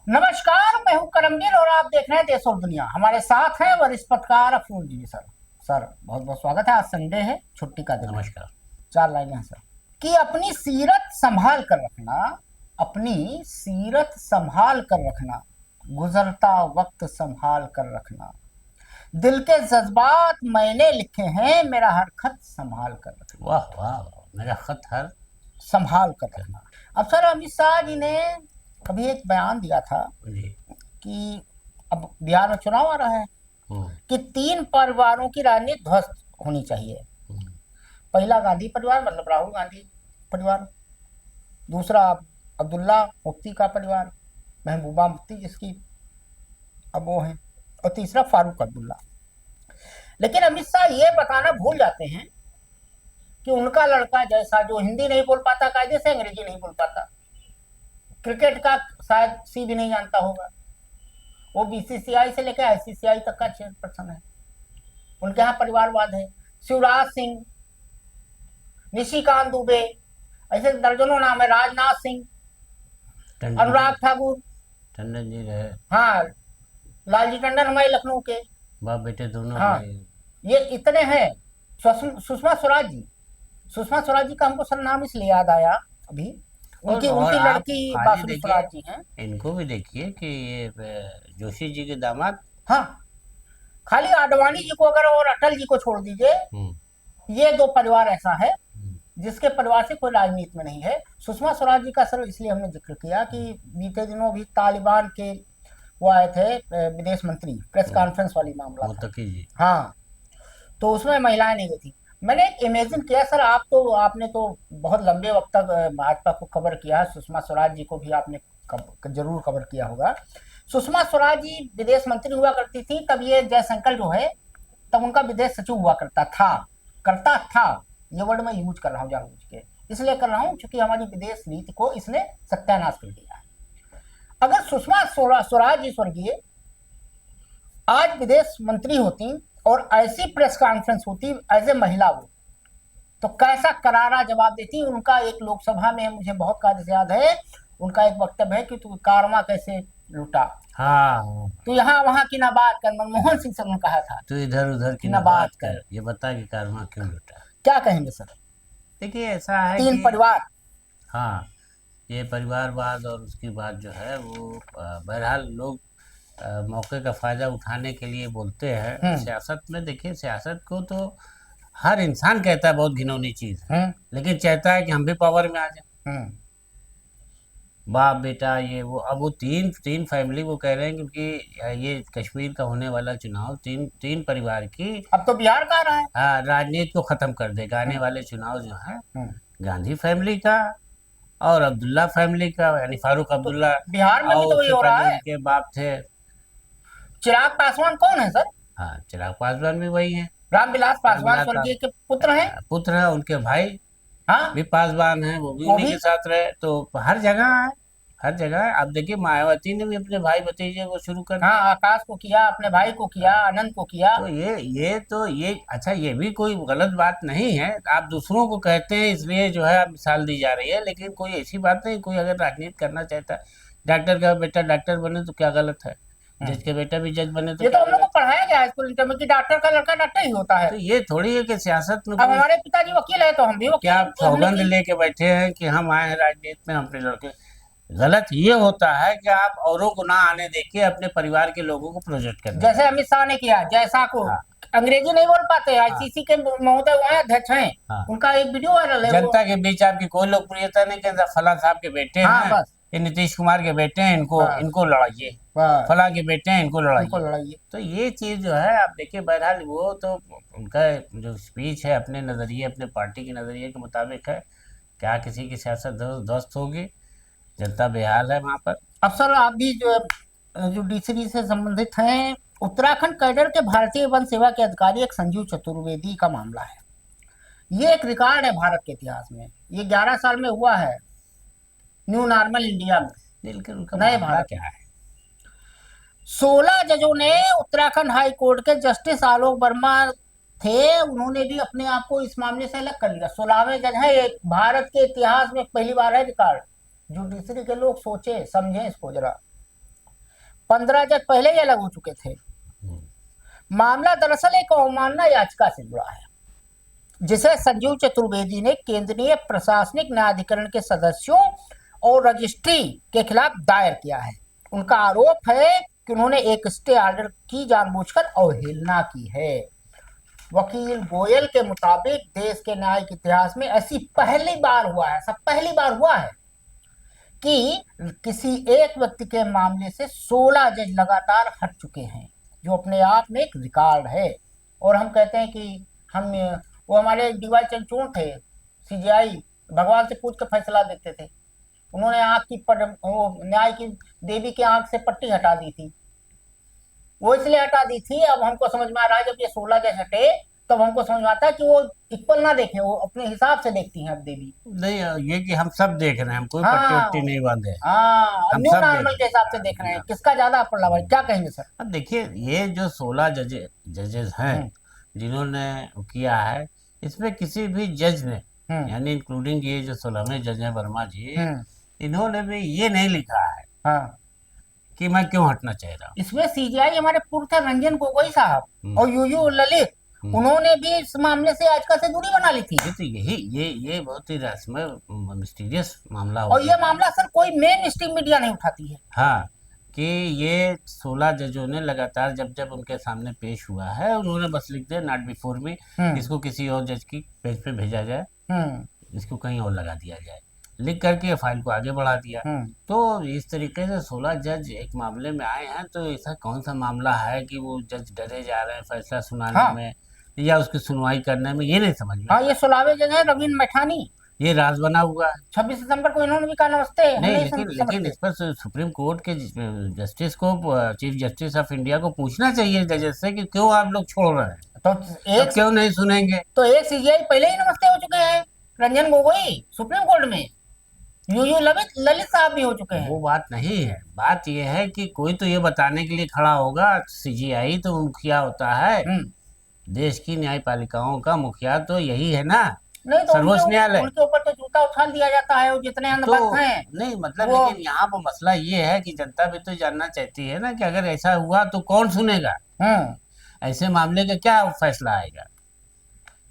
नमस्कार, मैं हूं करमबीर और आप देख रहे हैं देश और दुनिया। हमारे साथ हैं वरिष्ठ पत्रकार अफूल जी। सर बहुत बहुत स्वागत है। आज संडे है, छुट्टी का दिन है। नमस्कार। 4 लाइनें हैं सर। कि अपनी सीरत संभाल कर रखना, अपनी सीरत संभाल कर रखना, गुजरता वक्त संभाल कर रखना, दिल के जज्बात मैंने लिखे हैं, मेरा हर खत संभाल कर रखना। वाह वाह वाह, मेरा खत हर संभाल कर रखना। अब सर, अमित शाह जी ने कभी एक बयान दिया था जी। कि अब बिहार में चुनाव आ रहा है हम्म, कि 3 परिवारों की राजनीति ध्वस्त होनी चाहिए। हम्म, पहला गांधी परिवार, मतलब राहुल गांधी परिवार। दूसरा अब्दुल्ला मुफ्ती का परिवार, महबूबा मुफ्ती जिसकी अब वो है। और तीसरा फारूक अब्दुल्ला। लेकिन अमित शाह ये बताना भूल जाते हैं कि उनका लड़का जैसा, जो हिंदी नहीं बोल पाता, कायदे से अंग्रेजी नहीं बोल पाता, क्रिकेट का शायद सी भी नहीं जानता होगा, वो बीसीसीआई से लेकर आईसीसीआई तक का चेयरपर्सन है, उनके यहाँ परिवारवाद है। शिवराज सिंह, निशिकांत दुबे, ऐसे दर्जनों नाम है। राजनाथ सिंह, अनुराग ठाकुर, टंडन जी रहे। हाँ, लालजी टंडन हमारे लखनऊ के। बाप बेटे दोनों हाँ, भाई। ये इतने हैं। सुषमा स्वराज जी, सुषमा स्वराज जी का हमको सर नाम इसलिए याद आया अभी, उनकी और उनकी आप लड़की खाली बासुरी देखिए, स्वराज जी हैं। इनको भी देखिए कि ये जोशी जी के दामाद। हाँ, खाली आडवाणी जी को अगर और अटल जी को छोड़ दीजिए, हम्म, ये 2 परिवार ऐसा है हम्म, जिसके परिवार से कोई राजनीति में नहीं है। सुषमा स्वराज जी का सर इसलिए हमने जिक्र किया कि बीते दिनों भी तालिबान के वो आए थे विदेश मंत्री, प्रेस कॉन्फ्रेंस वाली मामला था। मुत्तकी जी। हाँ, तो उसमें महिलाएं नहीं गई थी। मैंने एक इमेजिन किया सर, आपने तो बहुत लंबे वक्त तक भाजपा को कवर किया है, सुषमा स्वराज जी को भी आपने जरूर कवर किया होगा। सुषमा स्वराज जी विदेश मंत्री हुआ करती थी, तब ये जयशंकर जो है, तब उनका विदेश सचिव हुआ करता था। ये वर्ड मैं यूज कर रहा हूँ जानबूझ के, इसलिए कर रहा हूँ क्योंकि हमारी विदेश नीति को इसने सत्यानाश कर दिया है। अगर सुषमा स्वराज जी स्वर्गीय आज विदेश मंत्री होती और ऐसी प्रेस कॉन्फ्रेंस होती एज ए महिला वो, तो कैसा करारा जवाब देती। उनका एक लोकसभा में मुझे बहुत कायदे से याद है, उनका एक वक्तव्य है कि तू कारवा कैसे लूटा, हाँ, तू यहाँ वहां की ना बात कर। मनमोहन सिंह सर ने कहा था तो इधर उधर की ना ना बात बात कर। कर, ये बता कि कारवां क्यों लूटा। क्या कहेंगे सर? देखिए ऐसा है 3 परिवार। हाँ, ये परिवारवाद और उसकी बात जो है वो बहरहाल लोग मौके का फ़ायदा उठाने के लिए बोलते हैं। सियासत में देखिए, सियासत को तो हर इंसान कहता है बहुत घिनौनी चीज़ है, लेकिन चाहता है कि हम भी पावर में आ जाए। बाप बेटा ये वो, अब वो तीन तीन फैमिली वो कह रहे हैं क्योंकि ये कश्मीर का होने वाला चुनाव तीन तीन परिवार की अब तो बिहार का आ रहा है। राजनीति को ख़त्म कर देगा। आने वाले चुनाव जो है गांधी फैमिली का और अब्दुल्ला फैमिली का, यानी फारूक तो अब्दुल्ला। बिहार में भी और तो वही उससे हो रहा पहले है। उनके बाप थे। चिराग पासवान कौन है सर? हाँ, चिराग पासवान भी वही है। रामविलास पासवान रामविलास स्वर्गीय के पुत्र हैं। पुत्र है, उनके भाई हाँ, भी पासवान है, वो भी वो उन्हीं भी। के साथ रहे। तो हर जगह है, हर जगह है। आप देखिए मायावती ने भी अपने भाई भतीजे को शुरू कर हाँ, दिया। आकाश को किया, अपने भाई को किया, आनंद को किया। तो ये अच्छा, ये भी कोई गलत बात नहीं है। आप दूसरों को कहते हैं इसलिए जो है आप मिसाल दी जा रही है, लेकिन कोई ऐसी बात नहीं। कोई अगर राजनीति करना चाहता है, डॉक्टर का बेटा डॉक्टर बने तो क्या गलत है, जज का बेटा भी जज बने तो ये तो क्या हम लोग को गलत है। पढ़ाया गया है स्कूल इंटर में कि डॉक्टर का लड़का डॉक्टर ही होता है। तो ये थोड़ी है कि सियासत में अब कोई हमारे पिताजी वकील है तो हम भी क्या वकील होने सौगंध की। लेके बैठे हैं कि हम आए हैं राजनीति में, अपने लड़के। गलत ये होता है कि आप औरों को ना आने देके अपने परिवार के लोगों को प्रोजेक्ट करने जैसे दें। अमित शाह ने किया, जैसा को हाँ, अंग्रेजी नहीं बोल पाते, हाँ, आईसीसी के महोदय वो हैं, अध्यक्ष हैं। हाँ। उनका एक वीडियो वायरल है वो। जनता के बीच आपकी कोई लोकप्रियता नहीं कहता, फला साहब के बेटे हाँ, हैं, बस ये नीतीश कुमार के बेटे हैं, इनको बस इनको लड़ाइए, बस, फला के बेटे हैं, इनको उनको लड़ाइए। लड़ाइए। तो ये चीज जो है आप देखिए, बहरहाल वो तो उनका जो स्पीच है अपने नजरिए, अपने पार्टी के नजरिए के मुताबिक है। क्या किसी की सियासत ध्वस्त होगी? जनता बेहाल है वहां पर। अब सर, आप भी जो जुडिशरी से संबंधित हैं, उत्तराखंड कैडर के भारतीय वन सेवा के अधिकारी एक संजीव चतुर्वेदी का मामला है। ये एक रिकॉर्ड है भारत के इतिहास में। ये 11 साल में हुआ है, न्यू नॉर्मल इंडिया में, लेकिन उनका नए मामला भारत क्या में। है? 16 जजों ने, उत्तराखंड हाई कोर्ट के जस्टिस आलोक वर्मा थे, उन्होंने भी अपने आप को इस मामले से अलग कर लिया। 16वें जज है। एक भारत के इतिहास में पहली बार है रिकॉर्ड। जुडिशरी के लोग सोचे समझे इसको जरा। 15 जज पहले ही अलग हो चुके थे। मामला दरअसल एक अवमानना याचिका से जुड़ा है, जिसे संजीव चतुर्वेदी ने केंद्रीय प्रशासनिक न्यायाधिकरण के सदस्यों और रजिस्ट्री के खिलाफ दायर किया है। उनका आरोप है कि उन्होंने एक स्टे ऑर्डर की जानबूझकर अवहेलना की है। वकील गोयल के मुताबिक देश के न्यायिक इतिहास में ऐसी पहली बार हुआ है, सब पहली बार हुआ है कि किसी एक व्यक्ति के मामले से 16 जज लगातार हट चुके हैं, जो अपने आप में एक रिकॉर्ड है। और हम कहते हैं कि हम वो हमारे डीवाई चंद्रचूड़ थे, सीजीआई, भगवान से पूछ के फैसला देते थे। उन्होंने आंख की वो न्याय की देवी की आंख से पट्टी हटा दी थी। वो इसलिए हटा दी थी, अब हमको समझ में आ रहा है, जब ये 16 जज हटे तब हमको समझ में आता है कि वो इक्वल ना देखें, वो अपने हिसाब से देखती हैं अब देवी। नहीं, ये कि हम सब देख रहे हैं, हम कोई हाँ, पट्टी वट्टी नहीं बांधे, हाँ, हम न्यू सब नॉर्मल देख के हिसाब से देख रहे हैं, किसका ज्यादा अपना है, क्या कहेंगे सर? अब देखिए, ये जो 16 जजेस हैं जिन्होंने किया है, इसमें किसी भी जज ने, यानी इंक्लूडिंग ये जो 16वें जज हैं वर्मा जी, इन्होंने भी ये नहीं लिखा है हाँ, कि मैं क्यों हटना चाह रहा हूँ। इसमें सीजीआई हमारे पूर्व थे रंजन गोगोई साहब और यूयू ललित, उन्होंने भी इस मामले से याचिका से दूरी बना ली थी। तो ये बहुत ही रहस्यमय मिस्टीरियस मामला हो और ये गया। मामला सर कोई मेन स्ट्रीम मीडिया नहीं उठाती है। हाँ, कि ये 16 जजों ने लगातार जब जब उनके सामने पेश हुआ है, उन्होंने बस लिख दिया नॉट बिफोर मी, इसको किसी और जज की पेज पे भेजा जाए, इसको कहीं और लगा दिया जाए, लिख करके फाइल को आगे बढ़ा दिया। तो इस तरीके से 16 जज एक मामले में आए हैं, तो ऐसा कौन सा मामला है कि वो जज डरे जा रहे हैं फैसला सुनाने में या उसकी सुनवाई करने में, ये नहीं समझ में। हाँ, ये 16वें जज है रवीन मैठानी, ये राज बना हुआ है। 26 सितंबर को इन्होंने भी कहा नमस्ते। नहीं, लेकिन इस पर सुप्रीम कोर्ट के जस्टिस को, चीफ जस्टिस ऑफ इंडिया को पूछना चाहिए जजेस से कि क्यों आप लोग छोड़ रहे हैं, तो एक क्यों नहीं सुनेंगे। तो एक सीजीआई पहले ही नमस्ते हो चुके हैं, रंजन गोगोई सुप्रीम कोर्ट में, यूयू ललित साहब भी हो चुके हैं। वो बात नहीं है, बात ये है कि कोई तो ये बताने के लिए खड़ा होगा, सीजीआई तो मुखिया होता है, देश की न्यायपालिकाओं का मुखिया तो यही है ना, नहीं तो सर्वोच्च न्यायालय, उनके ऊपर तो जूता उछाल दिया जाता है, वो जितने अंधभक्त हैं। नहीं मतलब, लेकिन यहाँ पर मसला ये है कि जनता भी तो जानना चाहती है ना कि अगर ऐसा हुआ तो कौन सुनेगा, ऐसे मामले का क्या फैसला आएगा।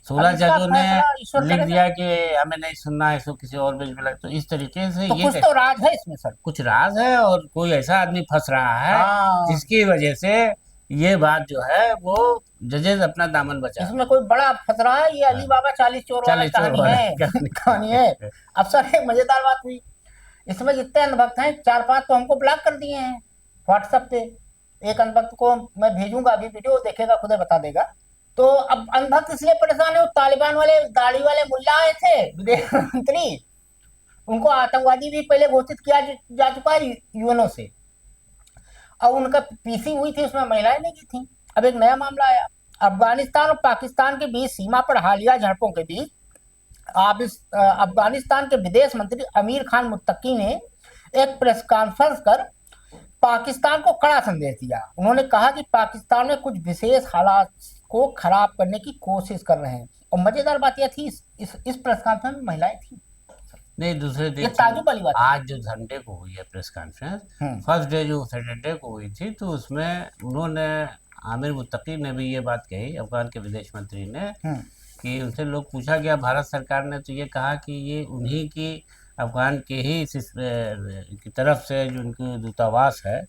16 जजों ने लिख दिया कि हमें नहीं सुनना है, इसको किसी और बेंच पे लग, तो इस तरीके से तो ये कुछ तो राज है इसमें सर, कुछ राज है, और कोई ऐसा आदमी फंस रहा है जिसकी वजह से ये बात जो है वो जजेस अपना दामन बचा। इसमें कोई बड़ा फंस रहा है, ये अली बाबा 40 चोर वाली कहानी है। अब सर एक मजेदार बात हुई, इसमें जितने अंधभक्त हैं 4-5 तो हमको ब्लॉक कर दिए हैं व्हाट्सएप पे। एक अंधभक्त को मैं भेजूंगा अभी वीडियो, देखेगा खुद बता देगा। तो अब अंधभक्त इसलिए परेशान है, तालिबान वाले दाढ़ी वाले मुल्ला आए थे विदेश मंत्री, उनको आतंकवादी भी पहले घोषित किया जा चुका है यूएनओ से, और उनका पीसी हुई थी, उसमें महिलाएं नहीं की थी। अब एक नया मामला आया, अफगानिस्तान और पाकिस्तान के बीच सीमा पर हालिया झड़पों के बीच अफगानिस्तान के विदेश मंत्री अमीर खान मुत्तकी ने एक प्रेस कॉन्फ्रेंस कर पाकिस्तान को कड़ा संदेश दिया। उन्होंने कहा कि पाकिस्तान में कुछ विशेष हालात को खराब करने की कोशिश कर रहे हैं। और मजेदार बात यह थी, इस प्रेस कॉन्फ्रेंस में महिलाएं थी। नहीं, दूसरे दिन आज जो संडे को हुई है प्रेस कॉन्फ्रेंस, फर्स्ट डे जो सैटरडे को हुई थी, तो उसमें उन्होंने, आमिर मुत्तकी ने भी ये बात कही, अफगान के विदेश मंत्री ने, कि उनसे लोग पूछा गया, भारत सरकार ने तो ये कहा कि ये उन्हीं की, अफगान के ही की तरफ से जो उनकी दूतावास है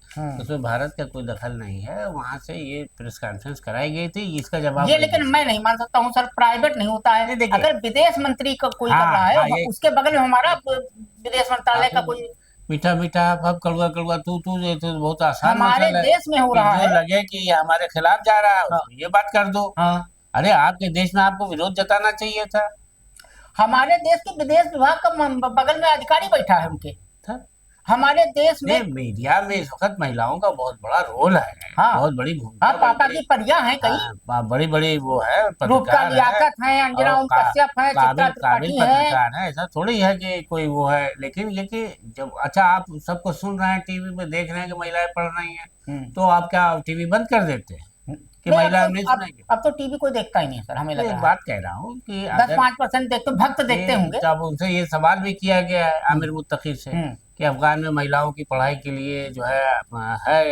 उसमें भारत का कोई दखल नहीं है, वहाँ से ये प्रेस कॉन्फ्रेंस कराई गई थी। इसका जवाब ये, लेकिन मैं नहीं मान सकता हूँ सर, प्राइवेट नहीं होता है। अगर विदेश मंत्री का कोई कर रहा है, उसके बगल में हमारा विदेश मंत्रालय का कोई मीठा मीठा अब कड़वा कड़वा तू बहुत आसान हमारे देश में हो रहा है, लगे कि ये हमारे खिलाफ जा रहा है, ये बात कर दो। अरे आपके देश में आपको विरोध जताना चाहिए था। हमारे देश के विदेश विभाग का बगल में अधिकारी बैठा है उनके, हमारे देश में मीडिया में इस वक्त महिलाओं का बहुत बड़ा रोल है, बहुत बड़ी भूमिका। पापा की परियां हैं कई, बड़ी बड़ी वो है, पत्रकार है, अंजना ओम कश्यप है, चित्रा त्रिपाठी है। ऐसा थोड़ी है कि कोई वो है, लेकिन ये कि जब अच्छा आप सबको सुन रहे हैं, टीवी पे देख रहे हैं कि महिलाएं पढ़ रही हैं, तो आप क्या टीवी बंद कर देते हैं कि महिला नहीं सुनेंगे? अब तो टीवी कोई देखता ही नहीं सर, हमें लग रहा है। बात कह रहा हूँ कि 10-5% देखते, भक्त देखते होंगे। तब उनसे ये सवाल भी किया गया है आमिर मुत्तकी से कि अफगान में महिलाओं की पढ़ाई के लिए जो है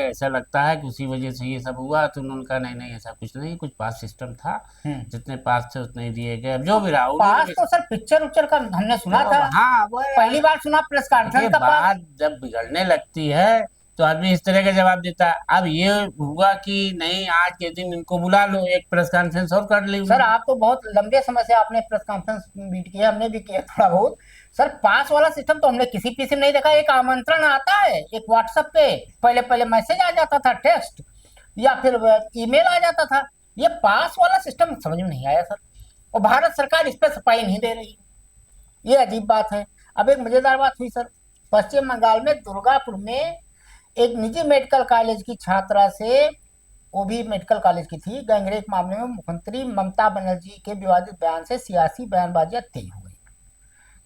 ऐसा लगता है कि उसी वजह से ये सब हुआ। तो उन्होंने कहा नहीं नहीं ऐसा कुछ नहीं, कुछ पास सिस्टम था, जितने पास थे उतने ही दिए गए। अब जो भी रहा उन्होंने पास तो सर पिक्चर उक्चर का हमने सुना तो था, हाँ वो पहली बार सुना प्रेस देखिए कॉन्फ्रेंस का पास। बात जब बिगड़ने लगती है तो आदमी इस तरह का जवाब देता है। अब ये हुआ कि नहीं आज के दिन इनको बुला लो, एक प्रेस कॉन्फ्रेंस और कर ली सर उन्होंने। आप तो बहुत लंबे समय से आपने प्रेस कॉन्फ्रेंस बीट किया, हमने भी किया थोड़ा बहुत। सर पास वाला सिस्टम तो हमने किसी पीसी में नहीं देखा। एक आमंत्रण आता है एक व्हाट्सएप पे, पहले पहले मैसेज आ जाता था टेक्स्ट, या फिर ईमेल आ जाता था। ये पास वाला सिस्टम समझ में नहीं आया सर, और भारत सरकार इस पर सफाई नहीं दे रही, ये अजीब बात है। अब एक मजेदार बात हुई सर, पश्चिम बंगाल में दुर्गापुर में एक निजी मेडिकल कॉलेज की छात्रा से, वो भी मेडिकल कॉलेज की थी, गैंगरेप मामले में मुख्यमंत्री ममता बनर्जी के विवादित बयान से सियासी बयानबाजियां तेज हो गई।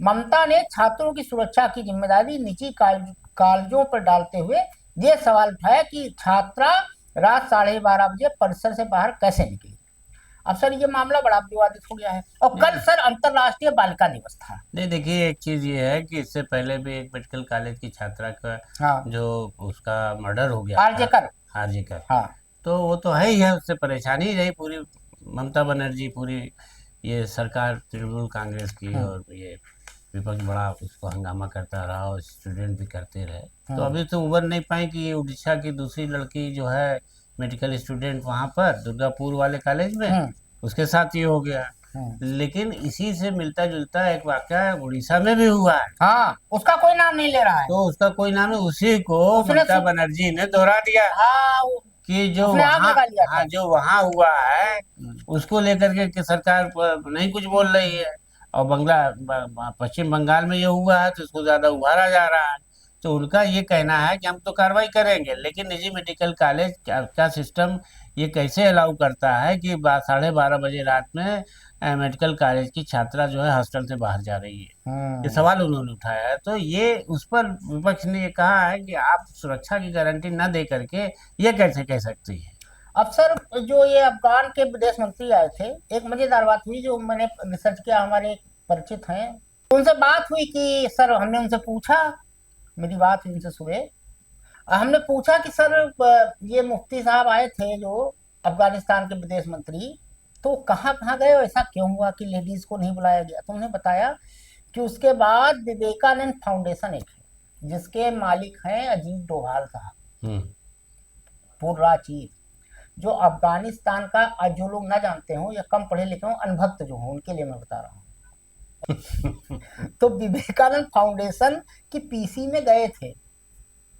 ममता ने छात्रों की सुरक्षा की जिम्मेदारी निजी कॉलेजों पर डालते हुए ये सवाल उठाया कि छात्रा रात 12:30 बजे परिसर से बाहर कैसे निकली। अब सर ये मामला बड़ा विवादित हो गया है, और कल सर अंतरराष्ट्रीय बालिका दिवस था। नहीं देखिए एक चीज ये है कि इससे पहले भी एक मेडिकल कॉलेज की छात्रा का हाँ, जो उसका मर्डर हो गया था, आरजेकर। आरजीकर, हाँ। तो वो तो है ही है, उससे परेशानी रही पूरी ममता बनर्जी, पूरी ये सरकार तृणमूल कांग्रेस की, और ये विपक्ष बड़ा उसको हंगामा करता रहा और स्टूडेंट भी करते रहे। तो अभी तो उबर नहीं पाई कि ये उड़ीसा की दूसरी लड़की जो है मेडिकल स्टूडेंट वहाँ पर दुर्गापुर वाले कॉलेज में, उसके साथ ये हो गया। लेकिन इसी से मिलता जुलता एक वाकया उड़ीसा में भी हुआ है। हाँ, उसका कोई नाम नहीं ले रहा है। तो उसका कोई नाम है, उसी को उसने ममता बनर्जी ने दोहरा दिया हाँ, कि जो उसने आग वहाँ, लगा लिया था। हाँ जो वहाँ हुआ है उसको लेकर के कि सरकार नहीं कुछ बोल रही है, और पश्चिम बंगाल में ये हुआ है तो इसको ज्यादा उभारा जा रहा है। तो उनका ये कहना है कि हम तो कार्रवाई करेंगे, लेकिन निजी मेडिकल कॉलेज का सिस्टम ये कैसे अलाउ करता है कि 12:30 बजे रात में मेडिकल कॉलेज की छात्रा जो है हॉस्टल से बाहर जा रही है। ये सवाल उन्होंने उठाया है। तो ये उस पर विपक्ष ने ये कहा है कि आप सुरक्षा की गारंटी न दे करके ये कैसे कह सकती है। अब सर जो ये अफगान के विदेश मंत्री आए थे, एक मजेदार बात हुई जो मैंने रिसर्च किया, हमारे परिचित हैं, उनसे बात हुई कि सर, हमने उनसे पूछा, मेरी बात हुई उनसे सुबह, हमने पूछा कि सर ये मुफ्ती साहब आए थे जो अफगानिस्तान के विदेश मंत्री, तो कहाँ कहाँ गए, ऐसा क्यों हुआ कि लेडीज को नहीं बुलाया गया। तो उन्होंने बताया कि उसके बाद विवेकानंद फाउंडेशन एक है जिसके मालिक हैं अजीत डोभाल साहब, पूर्व चीफ, जो अफगानिस्तान का, जो लोग ना जानते हो या कम पढ़े लिखे हो, अनभक्त जो हो, उनके लिए मैं बता रहा हूँ। तो विवेकानंद फाउंडेशन की पीसी में गए थे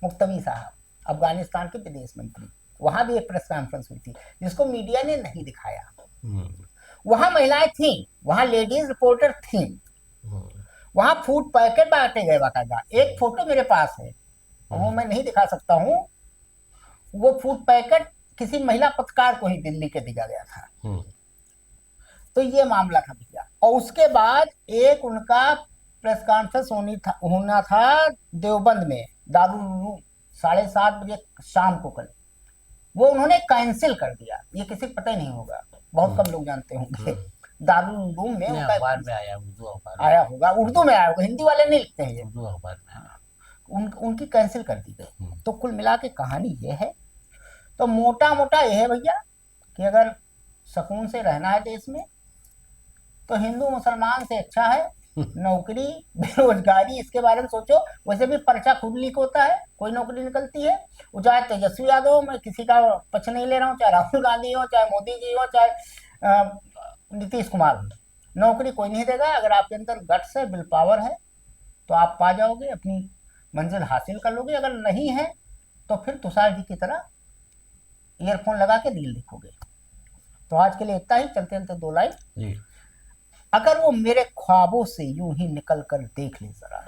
मुफ्ती साहब, अफगानिस्तान के विदेश मंत्री। वहां भी एक प्रेस कॉन्फ्रेंस हुई थी जिसको मीडिया ने नहीं दिखाया। वहां महिलाएं थी, वहां लेडीज रिपोर्टर थी, वहां फूड पैकेट बांटे गए बाकायदा। एक फोटो मेरे पास है, वो मैं नहीं दिखा सकता हूँ। वो फूड पैकेट किसी महिला पत्रकार को ही दिल्ली के दिया गया था। तो ये मामला था भैया। और उसके बाद एक उनका प्रेस कॉन्फ्रेंस होना था देवबंद में, दारूल 7:30 बजे शाम को कल, वो उन्होंने कैंसिल कर दिया। ये किसी को पता ही नहीं होगा, बहुत कम लोग जानते होंगे। दारुल उलूम में अखबार में आया, उर्दू अखबार आया होगा, उर्दू में आया होगा, हिंदी वाले नहीं लिखते हैं, उर्दू अखबार में उनकी कैंसिल कर दी गई। तो कुल मिला के कहानी ये है। तो मोटा मोटा यह है भैया कि अगर सुकून से रहना है देश में तो हिंदू मुसलमान से अच्छा है नौकरी, बेरोजगारी, इसके बारे में सोचो। वैसे भी पर्चा खुद लीक होता है, कोई नौकरी निकलती है, वो चाहे तेजस्वी यादव हो, मैं किसी का पक्ष नहीं ले रहा हूँ, चाहे राहुल गांधी हो, चाहे मोदी जी हो, चाहे नीतीश कुमार हो, नौकरी कोई नहीं देगा। अगर आपके अंदर गट्स है, विल पावर है, तो आप पा जाओगे, अपनी मंजिल हासिल कर लोगे। अगर नहीं है तो फिर तुषार जी की तरह ईयरफोन लगा के रील देखोगे। तो आज के लिए इतना ही, चलते चलते 2 लाइन। अगर वो मेरे ख्वाबों से यूं ही निकल कर देख ले जरा,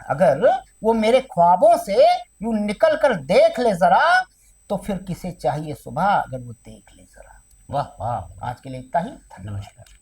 अगर वो मेरे ख्वाबों से यूं निकल कर देख ले जरा, तो फिर किसे चाहिए सुबह अगर वो देख ले जरा। वाह वाह। आज के लिए इतना ही, नमस्कार।